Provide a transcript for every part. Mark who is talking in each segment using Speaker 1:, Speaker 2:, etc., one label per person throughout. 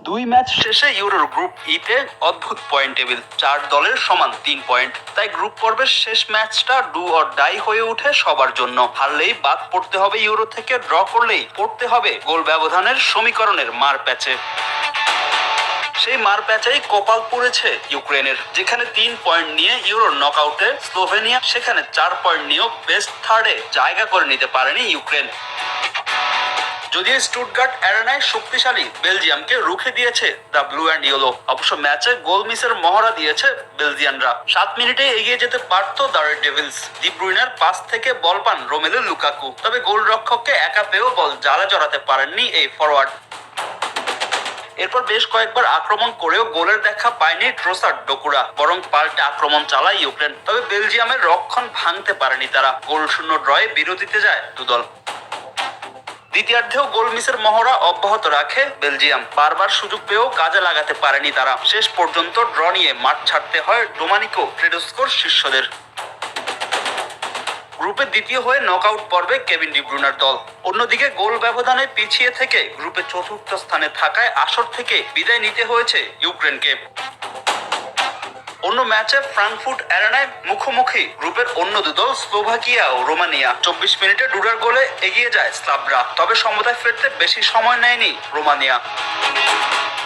Speaker 1: দুই ম্যাচ শেষে ইউরোর গ্রুপ ইতে অদ্ভুত পয়েন্ট টেবিল, 4 দলের সমান 3 পয়েন্ট। তাই গ্রুপ পর্বের শেষ ম্যাচটা ডু অর ডাই হয়ে ওঠে সবার জন্য। হারলেই বাদ পড়তে হবে ইউরো থেকে, ড্র করলেই পড়তে হবে গোল ব্যবধানের সমীকরণের মার প্যাচে। সেই মার প্যাচেই কপাল পড়েছে ইউক্রেনের, যেখানে 3 পয়েন্ট নিয়ে ইউরোর নকআউটে স্লোভেনিয়া, সেখানে 4 পয়েন্ট নিয়েও বেস্ট থার্ডে জায়গা করে নিতে পারেনি ইউক্রেন। যদিও স্টুটগার্ট অ্যারেনায় শক্তিশালী বেলজিয়ামকে রুখে দিয়েছে দ্য ব্লু অ্যান্ড ইয়েলো। অবশ্য ম্যাচে গোল মিসের মহড়া দিয়েছে বেলজিয়ানরা। 7 মিনিটে এগিয়ে যেতে পারত দ্য রেড ডেভিলস। ডি ব্রুইনার পাস থেকে বল পান রোমেলু লুকাকু, তবে গোলরক্ষককে একা পেয়েও বল জালে জড়াতে পারেননি এই ফরওয়ার্ড। এরপর বেশ কয়েকবার আক্রমণ করেও গোলের দেখা পায়নি ট্রোসার্ড ডোকুরা, বরং পাল্টে আক্রমণ চালায় ইউক্রেন। তবে বেলজিয়ামের রক্ষণ ভাঙতে পারেনি তারা। গোলশূন্য ড্রয়ে বিরতিতে যায় দুদল। দ্বিতীয়ার্ধেও গোল মিসের মহড়া অব্যাহত রাখে বেলজিয়াম। বারবার সুযোগ পেয়েও কাজে লাগাতে পারেনি তারা। শেষ পর্যন্ত ড্র নিয়ে মাঠ ছাড়তে হয় ডোমানিকো ফ্রেডস্কোর শিষ্যদের। গ্রুপে দ্বিতীয় হয়ে নকআউট পর্বে কেভিন ডি ব্রুইনার দল। অন্যদিকে গোল ব্যবধানে পিছিয়ে থেকে গ্রুপে চতুর্থ স্থানে থাকায় আসর থেকে বিদায় নিতে হয়েছে ইউক্রেনকে। অন্য ম্যাচে ফ্রাঙ্কফুর্ট অ্যারেনায় মুখোমুখি গ্রুপের অন্য দুদল স্লোভাকিয়া ও রোমানিয়া। 24 মিনিটে ডুডার গোলে এগিয়ে যায় স্লাভরা, তবে সমতায় ফিরতে বেশি সময় নেয়নি রোমানিয়া।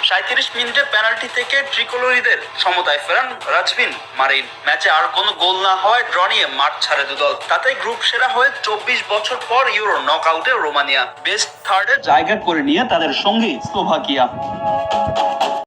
Speaker 1: 37 মিনিটে পেনাল্টি থেকে ট্রিকোলোরিদের সমতায় ফেরান রাজভিন মারিন। ম্যাচে আর কোনো গোল না হওয়ায় ড্র নিয়ে মাঠ ছাড়ে দুদল। তাতে গ্রুপ সেরা হয়ে 24 বছর পর ইউরো নকআউটে রোমানিয়া বেস্ট থার্ডে জায়গা করে নিয়ে তাদের সঙ্গী স্লোভাকিয়া।